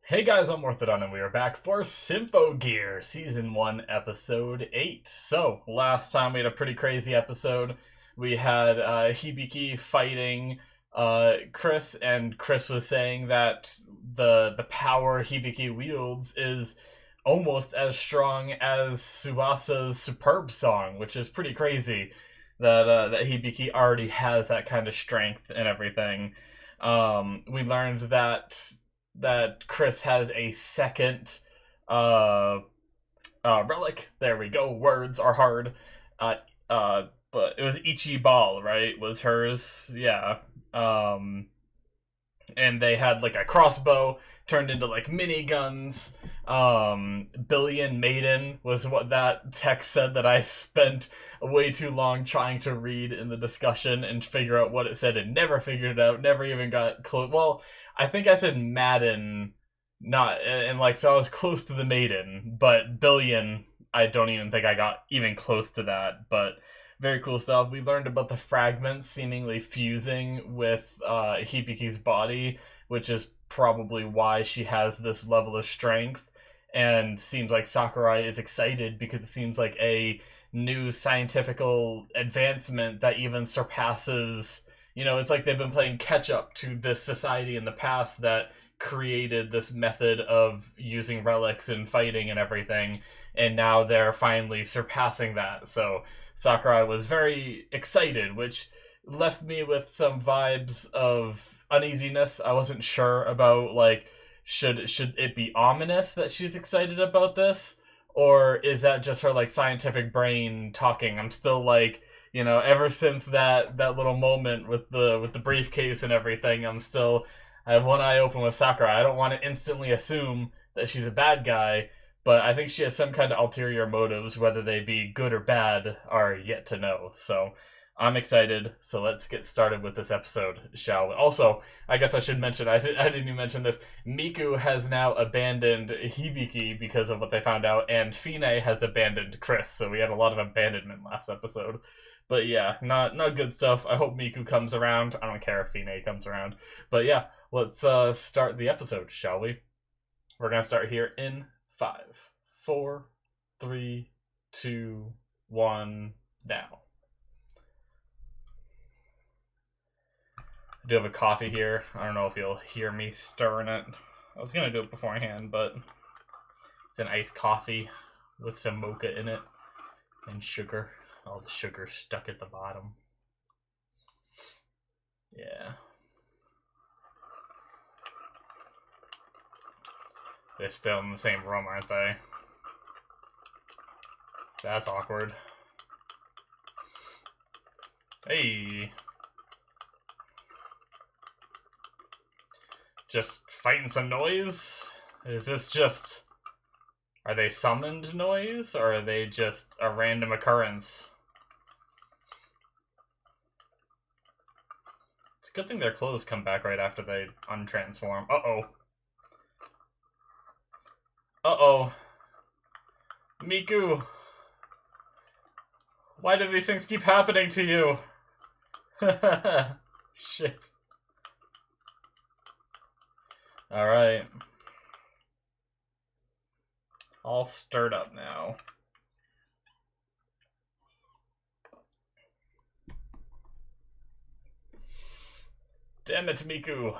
Hey guys, I'm Morthadon and we are back for Symphogear, Season 1, Episode 8. So, last time we had a pretty crazy episode. We had Hibiki fighting Chris, and Chris was saying that the power Hibiki wields is almost as strong as Subasa's Superb song, which is pretty crazy that Hibiki already has that kind of strength and everything. We learned that Chris has a second uh, relic. There we go. Words are hard. But it was Ichi Ball, right? Was hers? Yeah. And they had like a crossbow turned into like mini guns. Billion Maiden was what that text said that I spent way too long trying to read in the discussion and figure out what it said and never figured it out. Never even got close. Well, I think I said Madden, not and like so I was close to the Maiden, but Billion I don't even think I got even close to that. But very cool stuff. We learned about the fragments seemingly fusing with Hibiki's body, which is probably why she has this level of strength. And seems like Sakurai is excited because it seems like a new scientific advancement that even surpasses. It's like they've been playing catch up to this society in the past that created this method of using relics and fighting and everything, and now they're finally surpassing that. So Sakurai was very excited, which left me with some vibes of uneasiness. I wasn't sure about, like, should it be ominous that she's excited about this, or is that just her like scientific brain talking? I'm still like, ever since that little moment with the briefcase and everything, I have one eye open with Sakurai. I don't want to instantly assume that she's a bad guy, but I think she has some kind of ulterior motives, whether they be good or bad are yet to know. So I'm excited. So let's get started with this episode, shall we? Also, I guess I should mention, I didn't even mention this, Miku has now abandoned Hibiki because of what they found out, and Fine has abandoned Chris, so we had a lot of abandonment last episode. But yeah, not good stuff. I hope Miku comes around. I don't care if Fine comes around. But yeah, let's start the episode, shall we? We're going to start here in 5, 4, 3, 2, 1, now. I do have a coffee here. I don't know if you'll hear me stirring it. I was going to do it beforehand, but it's an iced coffee with some mocha in it and sugar. All the sugar stuck at the bottom. Yeah. They're still in the same room, aren't they? That's awkward. Hey. Just fighting some noise? Is this just... Are they summoned noise, or are they just a random occurrence? It's a good thing their clothes come back right after they untransform. Uh-oh. Uh-oh. Miku! Why do these things keep happening to you? Shit. Alright. All stirred up now. Damn it, Miku.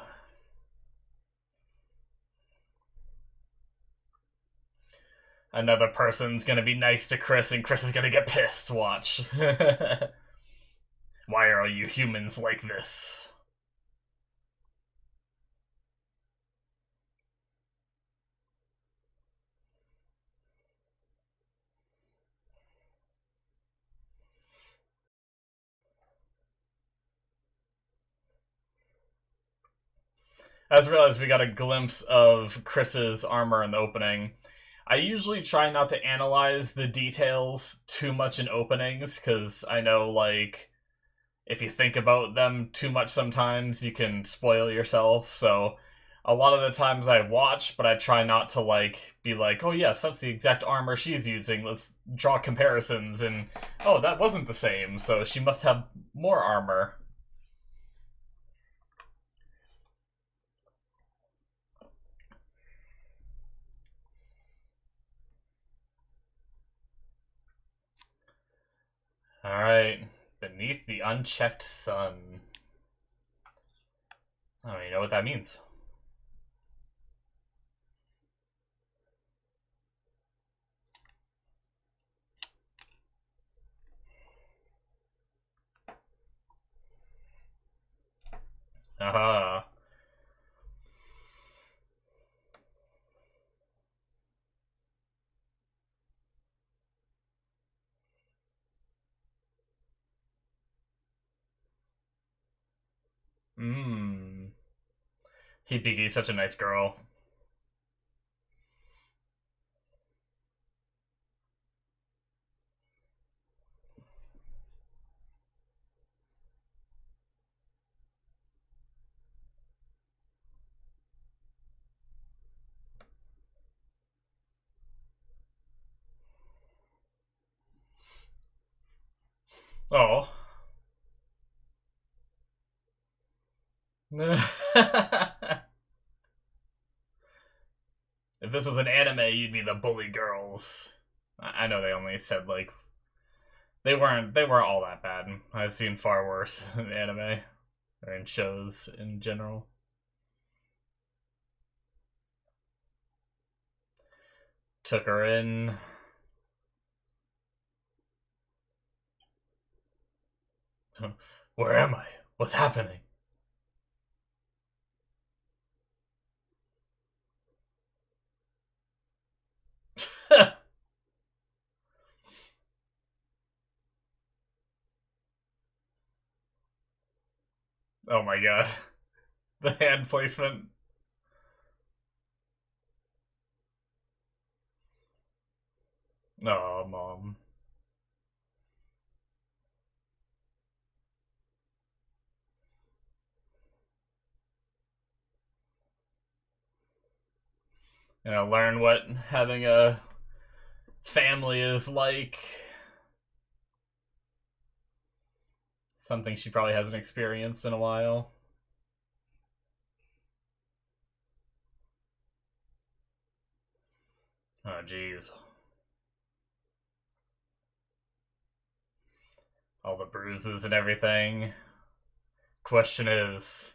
Another person's gonna be nice to Chris and Chris is gonna get pissed, watch. Why are all you humans like this? I just realized we got a glimpse of Chris's armor in the opening. I usually try not to analyze the details too much in openings, because I know, like, if you think about them too much sometimes, you can spoil yourself, so a lot of the times I watch, but I try not to, like, be like, oh yes, that's the exact armor she's using, let's draw comparisons, and, oh, that wasn't the same, so she must have more armor. unchecked sun. I don't even know what that means. Aha. Mmm. Hibiki's such a nice girl. Oh. If this was an anime, you'd be the bully girls. I know they only said, like, they weren't all that bad. I've seen far worse in anime, or in shows in general. Took her in. Where am I? What's happening? Oh my god. The hand placement. Oh, mom. Learn what having a family is like. Something she probably hasn't experienced in a while. Oh, jeez. All the bruises and everything. Question is,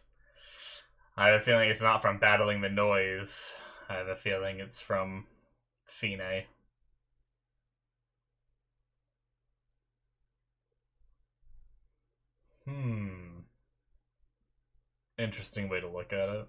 I have a feeling it's not from battling the noise. I have a feeling it's from Fine. Interesting way to look at it.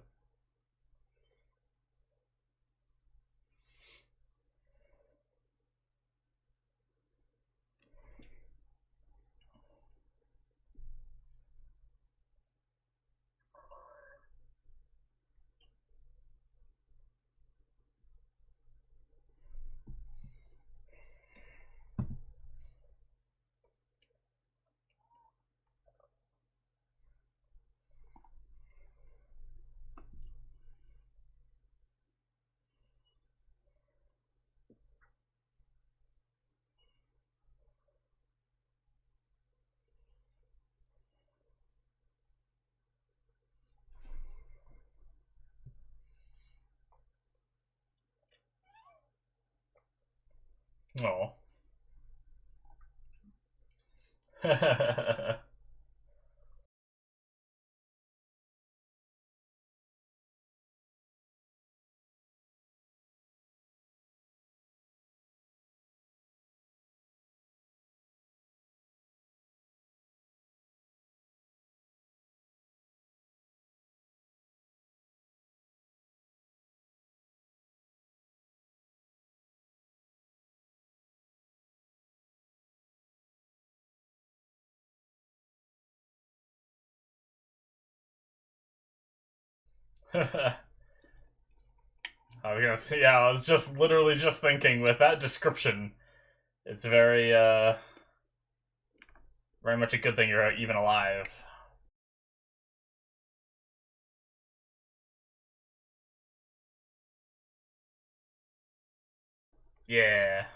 Oh. I was just literally just thinking with that description, it's very much a good thing you're even alive. Yeah.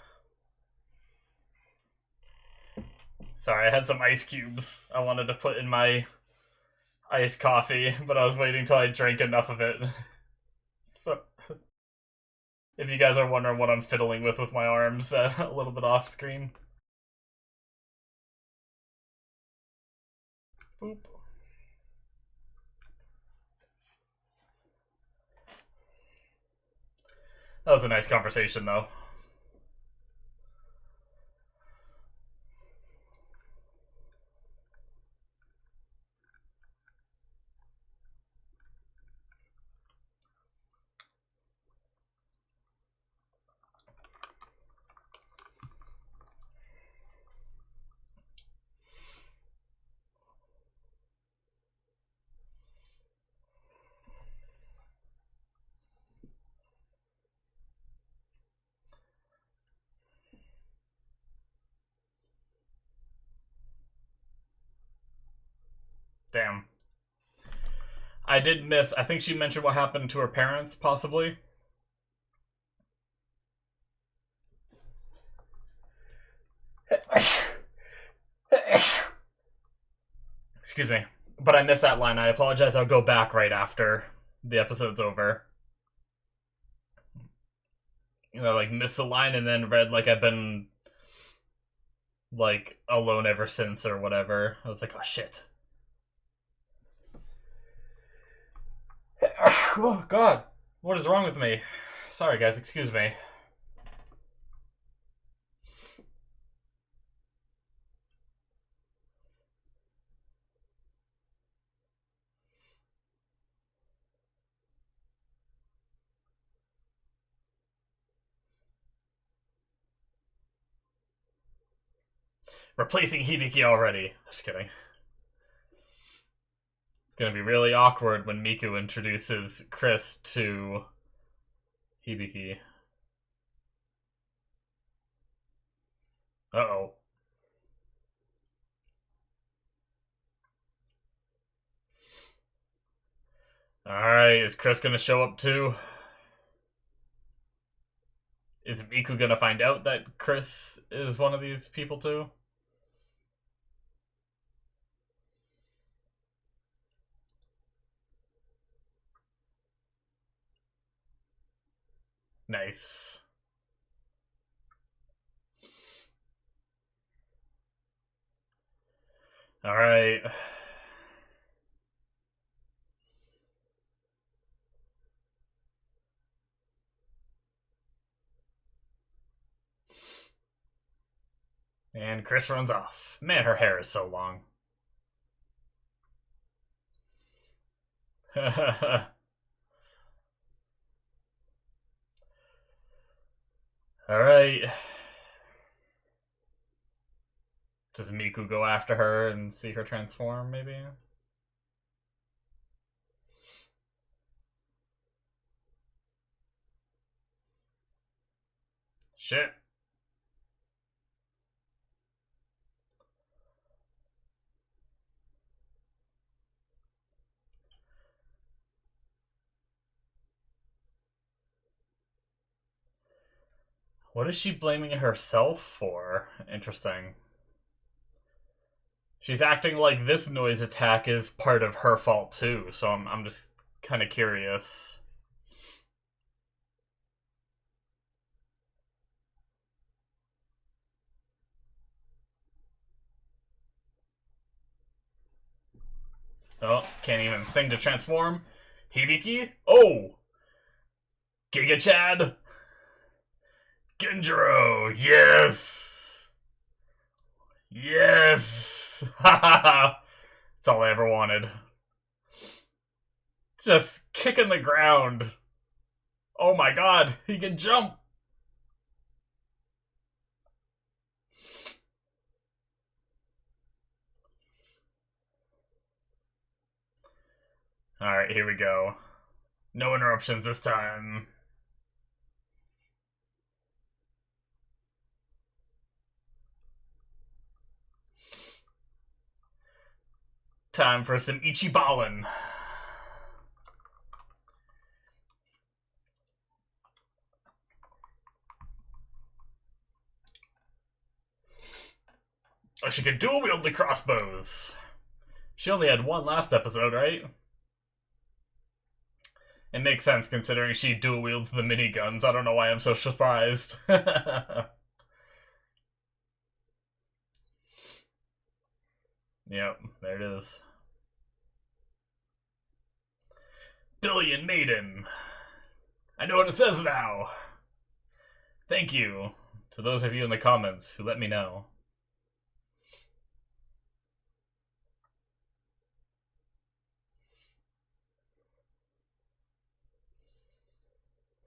Sorry, I had some ice cubes I wanted to put in my iced coffee, but I was waiting till I drank enough of it. So, if you guys are wondering what I'm fiddling with my arms, that a little bit off screen. Boop. That was a nice conversation, though. Damn. I did miss. I think she mentioned what happened to her parents, possibly. Excuse me. But I missed that line. I apologize. I'll go back right after the episode's over. You know, like, missed the line and then read, like, I've been, like, alone ever since or whatever. I was like, oh, shit. Oh, God. What is wrong with me? Sorry, guys. Excuse me. Replacing Hibiki already. Just kidding. It's gonna be really awkward when Miku introduces Chris to Hibiki. Uh-oh. Alright, is Chris gonna show up too? Is Miku gonna find out that Chris is one of these people too? Nice. Alright. And Chris runs off. Man, her hair is so long. Alright. Does Miku go after her and see her transform, maybe? Shit. What is she blaming herself for? Interesting. She's acting like this noise attack is part of her fault too, so I'm just kind of curious. Oh, can't even sing to transform. Hibiki? Oh! Giga Chad! Genjiro! Yes! Yes! Haha! That's all I ever wanted. Just kicking the ground. Oh my god, he can jump! Alright, here we go. No interruptions this time. Time for some Ichibalin. Oh, she can dual wield the crossbows. She only had one last episode, right? It makes sense considering she dual wields the miniguns. I don't know why I'm so surprised. Yep, there it is. Billion Maiden. I know what it says now. Thank you to those of you in the comments who let me know.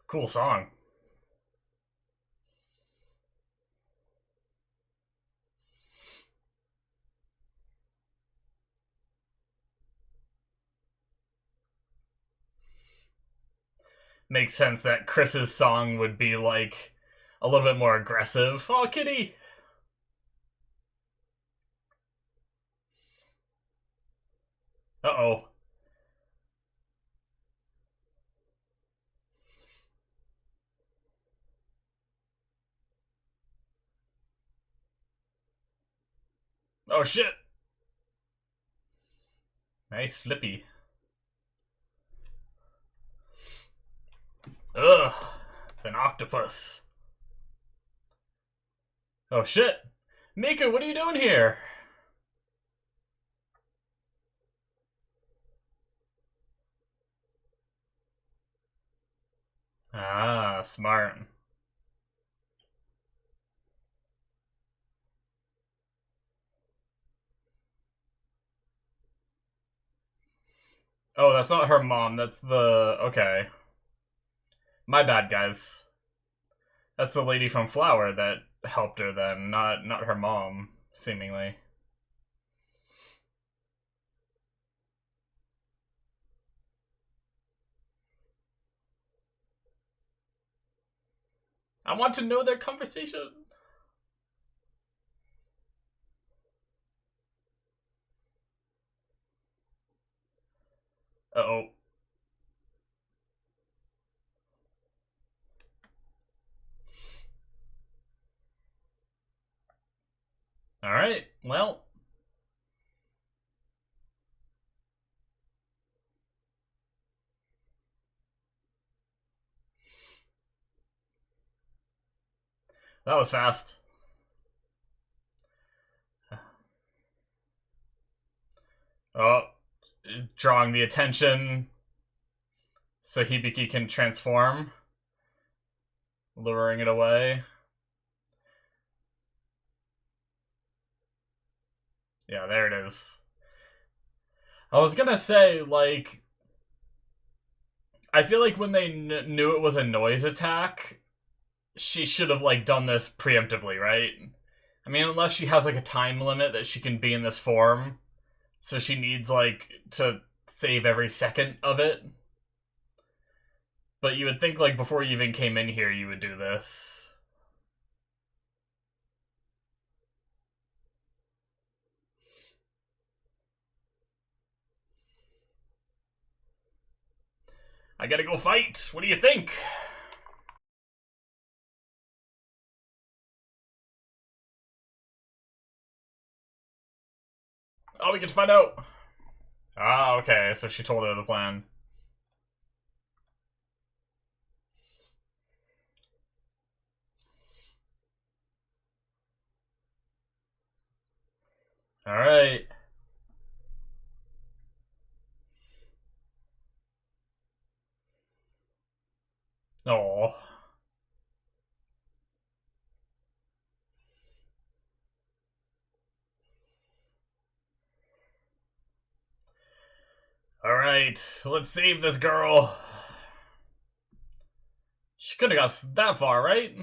Cool song. Makes sense that Chris's song would be like a little bit more aggressive. Oh, kitty! Uh-oh. Oh shit! Nice flippy. Ugh, it's an octopus. Oh shit! Miku, what are you doing here? Ah, smart. Oh, that's not her mom, that's the... Okay. My bad, guys. That's the lady from Flower that helped her then, not her mom, seemingly. I want to know their conversation. Uh-oh. Alright, well. That was fast. Oh, drawing the attention so Hibiki can transform, luring it away. Yeah, there it is. I was gonna say, like, I feel like when they knew it was a noise attack, she should have, like, done this preemptively, right? I mean, unless she has, like, a time limit that she can be in this form, so she needs, like, to save every second of it. But you would think, like, before you even came in here, you would do this. I gotta go fight! What do you think? Oh, we get to find out! Ah, okay, so she told her the plan. Alright. Oh. Alright, let's save this girl. She couldn't have got that far, right?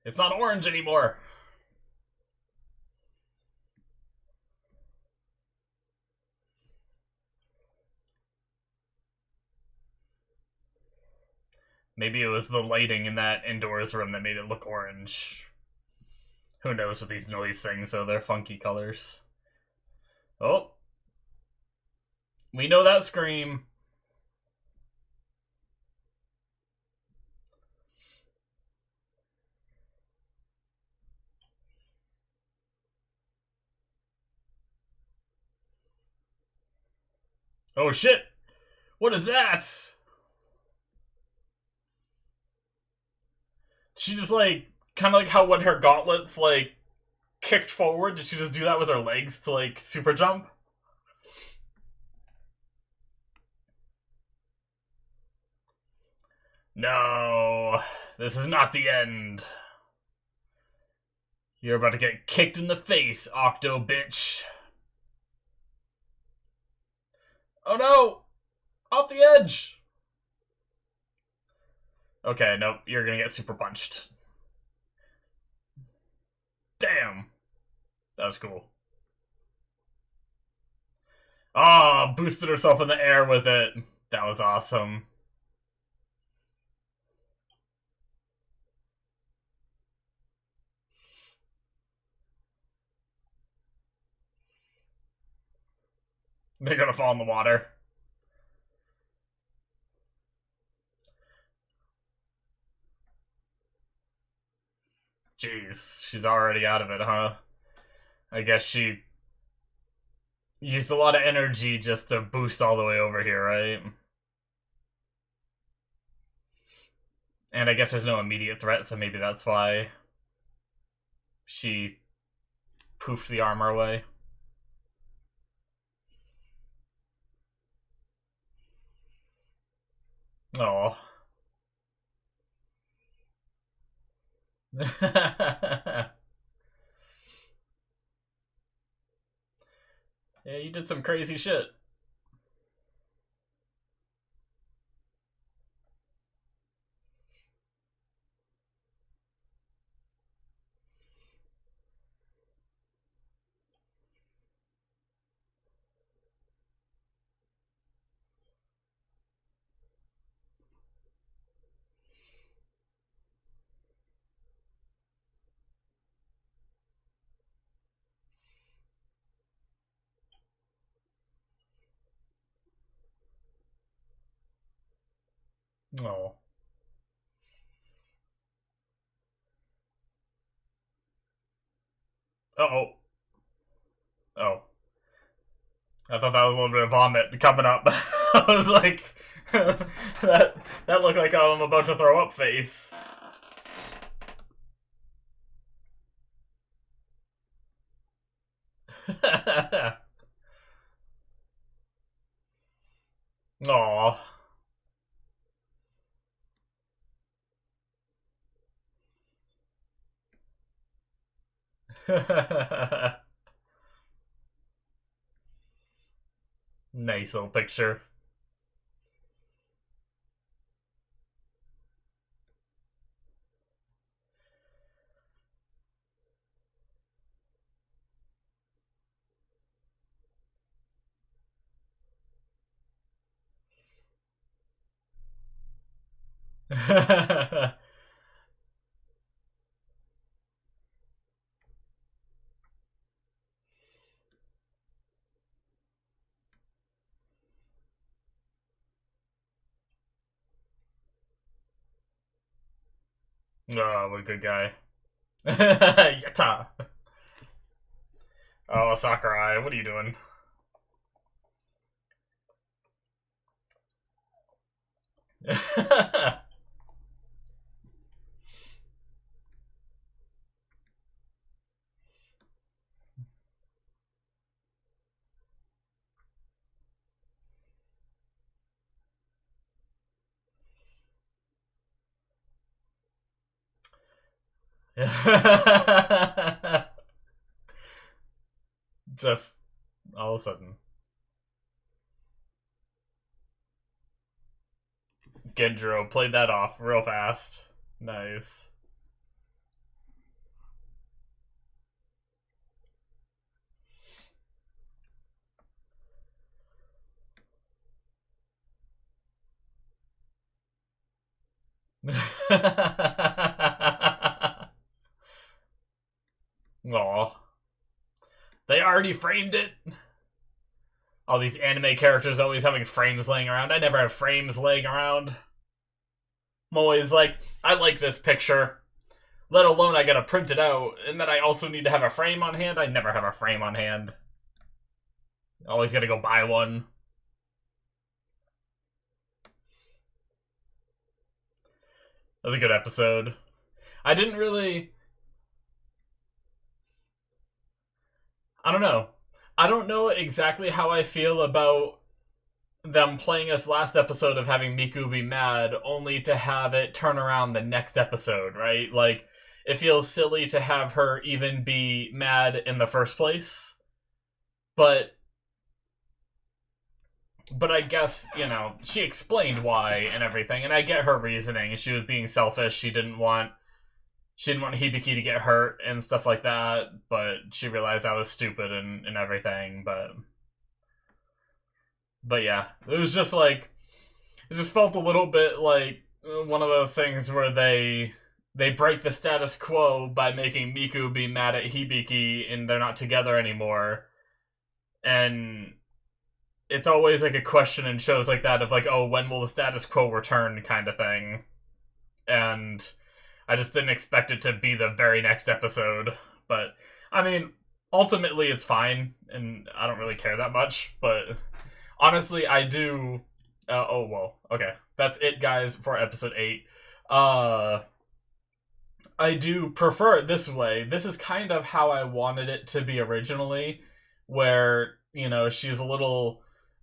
It's not orange anymore. Maybe it was the lighting in that indoors room that made it look orange. Who knows with these noise things, so they're funky colors. Oh. We know that scream. Oh shit! What is that? She just, like, Kind of like how when her gauntlets, like, kicked forward, did she just do that with her legs to, like, super jump? No, this is not the end. You're about to get kicked in the face, Octo bitch. Oh no! Off the edge! Okay, nope, you're gonna get super punched. Damn! That was cool. Ah, boosted herself in the air with it. That was awesome. They're gonna fall in the water. Jeez, she's already out of it, huh? I guess she used a lot of energy just to boost all the way over here, right? And I guess there's no immediate threat, so maybe that's why she poofed the armor away. Oh. Yeah, you did some crazy shit. Oh. Uh-oh. Oh. I thought that was a little bit of vomit coming up. I was like, that looked like I'm about to throw up face. Aw. Nice little picture. Oh, what a good guy. Yatta. Oh, Sakurai, what are you doing? Just all of a sudden. Gendro played that off real fast. Nice. Aw. They already framed it? All these anime characters always having frames laying around. I never have frames laying around. I'm always like, I like this picture. Let alone I gotta print it out. And then I also need to have a frame on hand. I never have a frame on hand. Always gotta go buy one. That was a good episode. I didn't really... I don't know. I don't know exactly how I feel about them playing this last episode of having Miku be mad, only to have it turn around the next episode, right? Like, it feels silly to have her even be mad in the first place. But I guess, you know, she explained why and everything, and I get her reasoning. She was being selfish. She didn't want Hibiki to get hurt and stuff like that, but she realized I was stupid and everything, but yeah. It was just like, it just felt a little bit like one of those things where they break the status quo by making Miku be mad at Hibiki and they're not together anymore. And it's always like a question in shows like that of like, oh, when will the status quo return kind of thing. And I just didn't expect it to be the very next episode. But, I mean, ultimately it's fine, and I don't really care that much. But, honestly, I do... oh, well, okay. That's it, guys, for episode 8. I do prefer it this way. This is kind of how I wanted it to be originally, where, you know, she's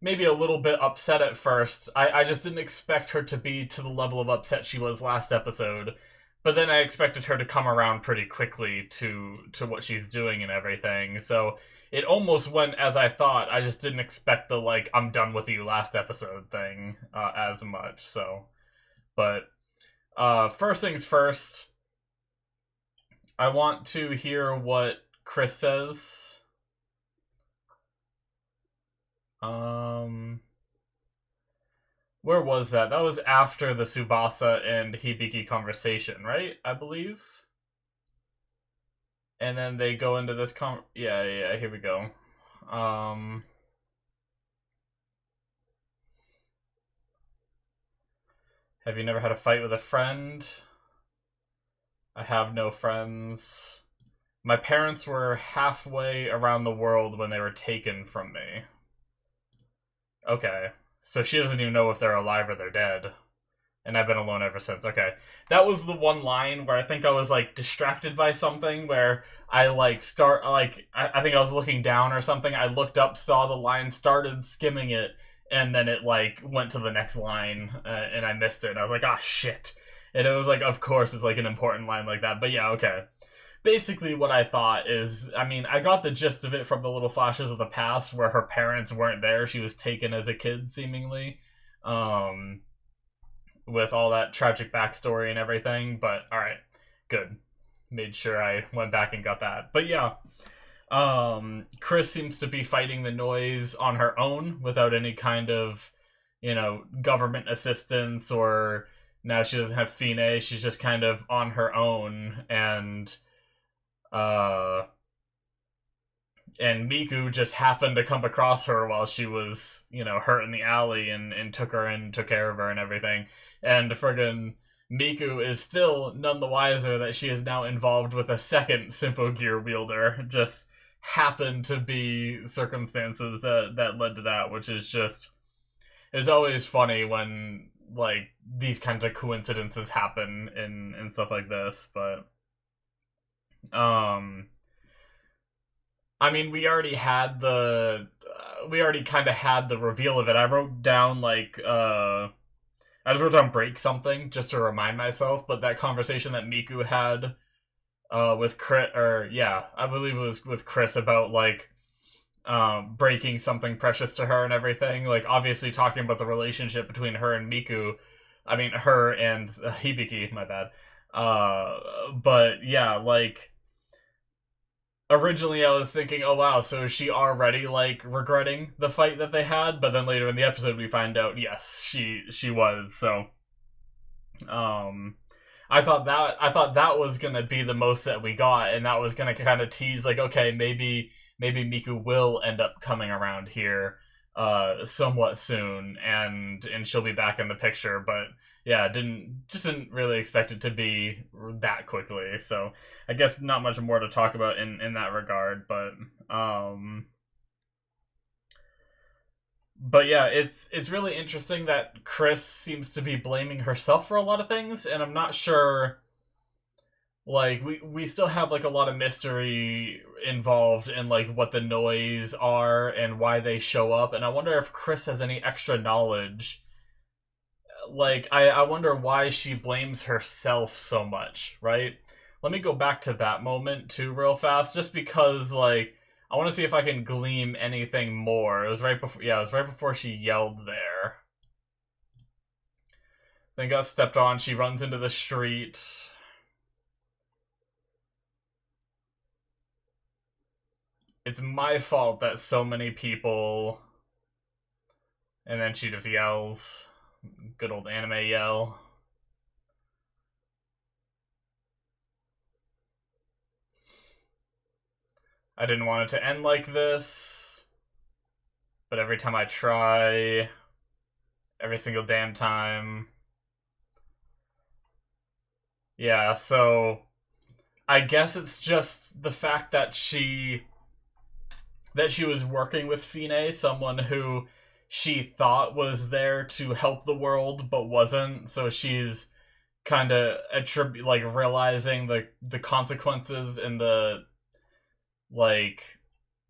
maybe a little bit upset at first. I just didn't expect her to be to the level of upset she was last episode. But then I expected her to come around pretty quickly to what she's doing and everything. So it almost went as I thought. I just didn't expect the, like, I'm done with you last episode thing as much. So, but first things first, I want to hear what Chris says. Where was that? That was after the Tsubasa and Hibiki conversation, right? I believe. And then they go into this yeah, here we go. Have you never had a fight with a friend? I have no friends. My parents were halfway around the world when they were taken from me. Okay. So she doesn't even know if they're alive or they're dead. And I've been alone ever since. Okay. That was the one line where I think I was, like, distracted by something, where I, like, I think I was looking down or something. I looked up, saw the line, started skimming it, and then it, like, went to the next line, and I missed it. And I was like, ah, shit. And it was like, of course, it's, like, an important line like that. But yeah, okay. Basically, what I thought is, I mean, I got the gist of it from the little flashes of the past where her parents weren't there. She was taken as a kid, seemingly, with all that tragic backstory and everything. But, alright, good. Made sure I went back and got that. But yeah, Chris seems to be fighting the noise on her own without any kind of, you know, government assistance, or now she doesn't have Fine. She's just kind of on her own, and Miku just happened to come across her while she was, you know, hurt in the alley, and took her in, took care of her and everything. And friggin' Miku is still none the wiser that she is now involved with a second Symphogear wielder. Just happened to be circumstances that led to that, which is just... It's always funny when, like, these kinds of coincidences happen in stuff like this, but... I mean, we already kind of had the reveal of it. I wrote down, like, I just wrote down break something, just to remind myself, but that conversation that Miku had, with Chris, I believe it was with Chris about, like, breaking something precious to her and everything, like, obviously talking about the relationship between her and Miku, I mean, her and Hibiki, my bad, but, yeah, like, originally I was thinking, oh wow, so is she already, like, regretting the fight that they had? But then later in the episode we find out, yes, she was, so... I thought that was gonna be the most that we got, and that was gonna kind of tease, like, okay, maybe Miku will end up coming around here, somewhat soon, and she'll be back in the picture, but... Yeah, didn't really expect it to be that quickly, so I guess not much more to talk about in that regard, but yeah, it's really interesting that Chris seems to be blaming herself for a lot of things, and I'm not sure like we still have like a lot of mystery involved in like what the noise are and why they show up, and I wonder if Chris has any extra knowledge. Like I wonder why she blames herself so much, right? Let me go back to that moment too real fast, just because like I want to see if I can glean anything more. It was right before, yeah, it was right before she yelled there. Then got stepped on. She runs into the street. It's my fault that so many people. And then she just yells. Good old anime yell. I didn't want it to end like this. But every time I try, every single damn time. Yeah, so I guess it's just the fact that she was working with Fine, someone who she thought was there to help the world but wasn't. So she's kind of like realizing the consequences and the like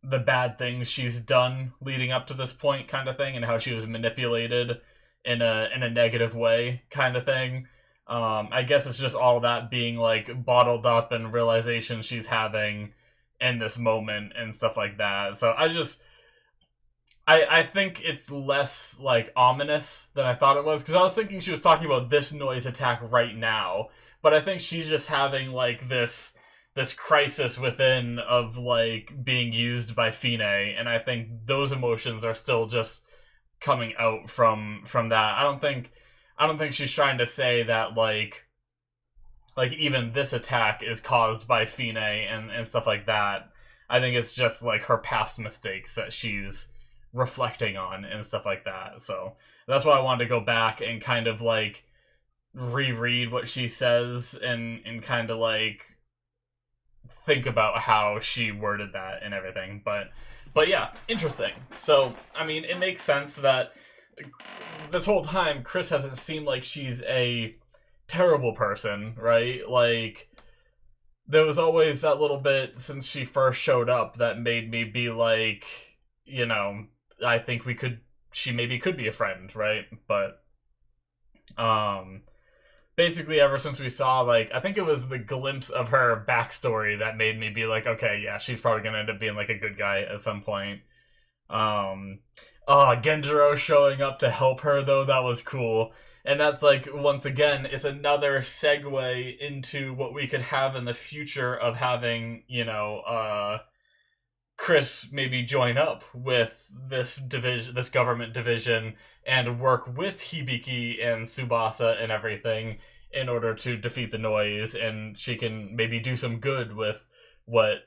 the bad things she's done leading up to this point, kind of thing, and how she was manipulated in a negative way, kind of thing. I guess it's just all that being like bottled up and realization she's having in this moment and stuff like that. So I think it's less like ominous than I thought it was, because I was thinking she was talking about this noise attack right now, but I think she's just having like this crisis within of like being used by Fine, and I think those emotions are still just coming out from that. I don't think she's trying to say that like even this attack is caused by Fine and stuff like that. I think it's just like her past mistakes that she's reflecting on and stuff like that. So that's why I wanted to go back and kind of like reread what she says and kind of like think about how she worded that and everything. But yeah, interesting. So I mean, it makes sense that this whole time Chris hasn't seemed like she's a terrible person, right? Like there was always that little bit since she first showed up that made me be like, you know, I think she maybe could be a friend, right? But basically ever since we saw, like, I think it was the glimpse of her backstory that made me be like, okay, yeah, she's probably gonna end up being like a good guy at some point. Genjiro showing up to help her though, that was cool. And that's like, once again, it's another segue into what we could have in the future of having, you know, Chris maybe join up with this government division, and work with Hibiki and Tsubasa and everything in order to defeat the noise, and she can maybe do some good with what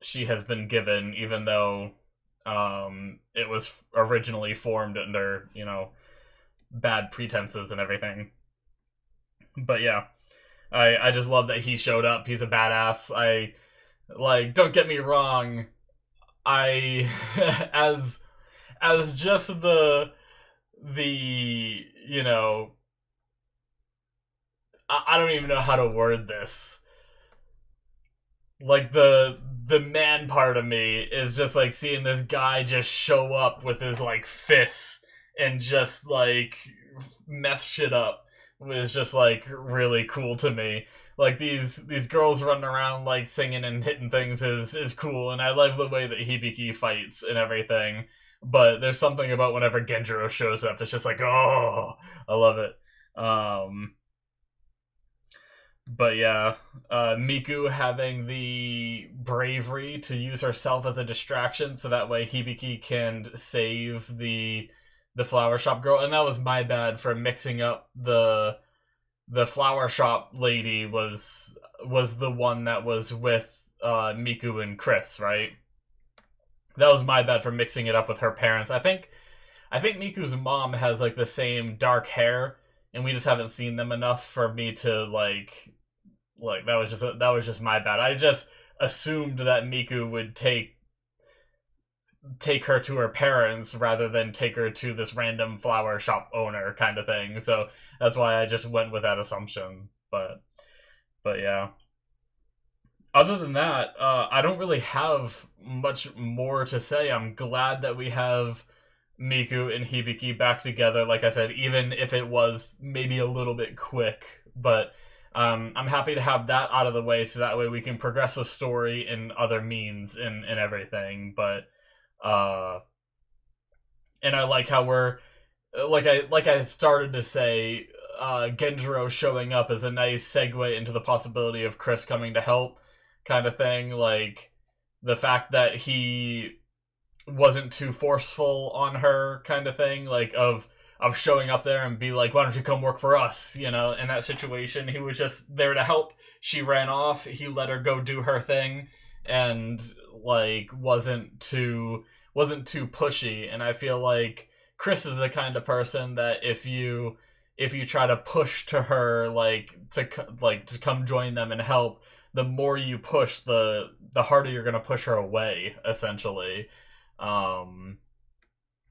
she has been given, even though it was originally formed under, you know, bad pretenses and everything. But yeah, I just love that he showed up. He's a badass. Don't get me wrong, I as just the you know, I don't even know how to word this. Like the man part of me is just like seeing this guy just show up with his like fists and just like mess shit up was just like really cool to me. Like these girls running around like singing and hitting things is cool, and I love the way that Hibiki fights and everything. But there's something about whenever Genjiro shows up, it's just like, oh, I love it. But yeah, Miku having the bravery to use herself as a distraction, so that way Hibiki can save the flower shop girl, and that was my bad for mixing up the flower shop lady was the one that was with Miku and Chris, right? That was my bad for mixing it up with her parents. I think Miku's mom has like the same dark hair, and we just haven't seen them enough for me to like that was just my bad. I just assumed that Miku would take her to her parents rather than take her to this random flower shop owner kind of thing. So that's why I just went with that assumption. But yeah. other than that, I don't really have much more to say. I'm glad that we have Miku and Hibiki back together. Like I said, even if it was maybe a little bit quick, but I'm happy to have that out of the way, so that way we can progress the story in other means and everything. But uh, and I like how we're like I started to say, Genjiro showing up is a nice segue into the possibility of Chris coming to help, kind of thing. Like the fact that he wasn't too forceful on her, kind of thing, like of showing up there and be like, why don't you come work for us, you know, in that situation. He was just there to help. She ran off, he let her go do her thing, and like wasn't too pushy. And I feel like Chris is the kind of person that if you try to push to her, to come join them and help, the more you push, the harder you're gonna push her away, essentially. um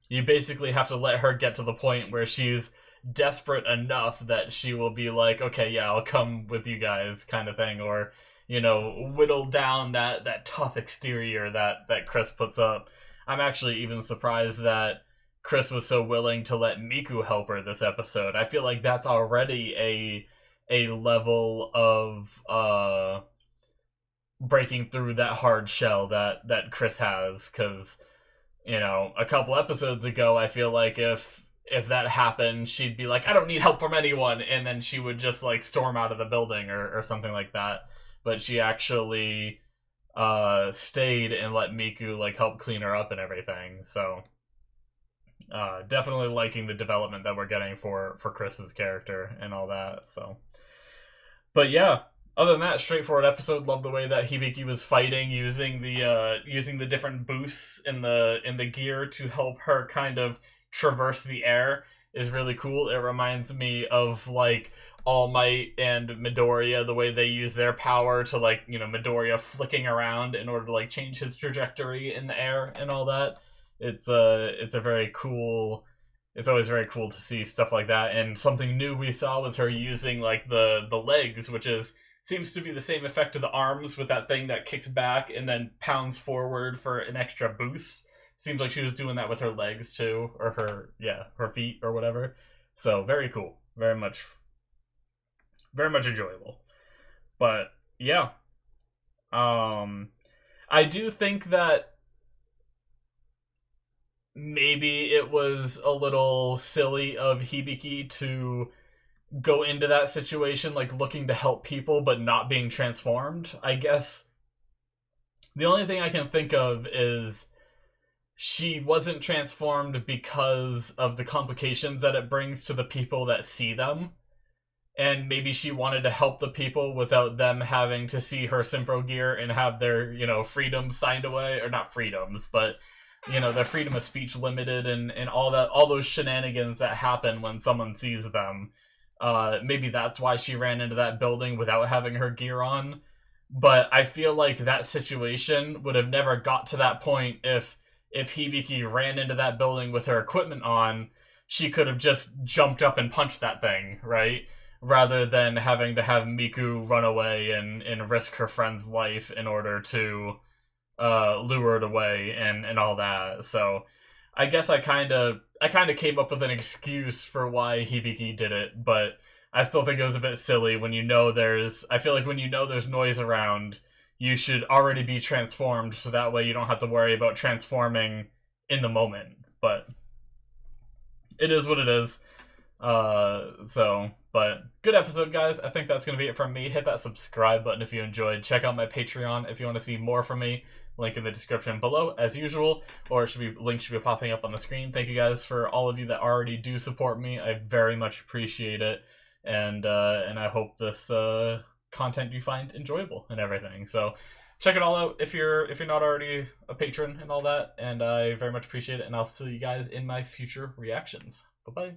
you basically have to let her get to the point where she's desperate enough that she will be like, okay, yeah, I'll come with you guys, kind of thing. Or, whittle down that tough exterior that Chris puts up. I'm actually even surprised that Chris was so willing to let Miku help her this episode. I feel like that's already a level of breaking through that hard shell that Chris has. Because a couple episodes ago, I feel like if that happened, she'd be like, I don't need help from anyone, and then she would just like storm out of the building or something like that. But she actually stayed and let Miku like help clean her up and everything. So definitely liking the development that we're getting for Chris's character and all that. So, but yeah, other than that, straightforward episode. Love the way that Hibiki was fighting, using the different boosts in the gear to help her kind of traverse the air. Is really cool. It reminds me of like All Might and Midoriya, the way they use their power to like, Midoriya flicking around in order to like change his trajectory in the air and all that. It's a very cool. It's always very cool to see stuff like that. And something new we saw was her using like the legs, which seems to be the same effect to the arms, with that thing that kicks back and then pounds forward for an extra boost. Seems like she was doing that with her legs too, or her feet or whatever. So very cool, very much enjoyable. But yeah, I do think that maybe it was a little silly of Hibiki to go into that situation like looking to help people but not being transformed. I guess the only thing I can think of is she wasn't transformed because of the complications that it brings to the people that see them. And maybe she wanted to help the people without them having to see her Symphogear and have their, freedoms signed away. Or not freedoms, but, their freedom of speech limited and all those shenanigans that happen when someone sees them. Maybe that's why she ran into that building without having her gear on. But I feel like that situation would have never got to that point if Hibiki ran into that building with her equipment on. She could have just jumped up and punched that thing, right? Rather than having to have Miku run away and risk her friend's life in order to lure it away and all that. So I guess I kind of came up with an excuse for why Hibiki did it, but I still think it was a bit silly when I feel like when there's noise around, you should already be transformed, so that way you don't have to worry about transforming in the moment. But it is what it is. But good episode, guys. I think that's going to be it from me. Hit that subscribe button if you enjoyed. Check out my Patreon if you want to see more from me. Link in the description below, as usual, or link should be popping up on the screen. Thank you guys for all of you that already do support me. I very much appreciate it, and I hope this content you find enjoyable and everything. So check it all out if you're not already a patron and all that, and I very much appreciate it, and I'll see you guys in my future reactions. Bye-bye.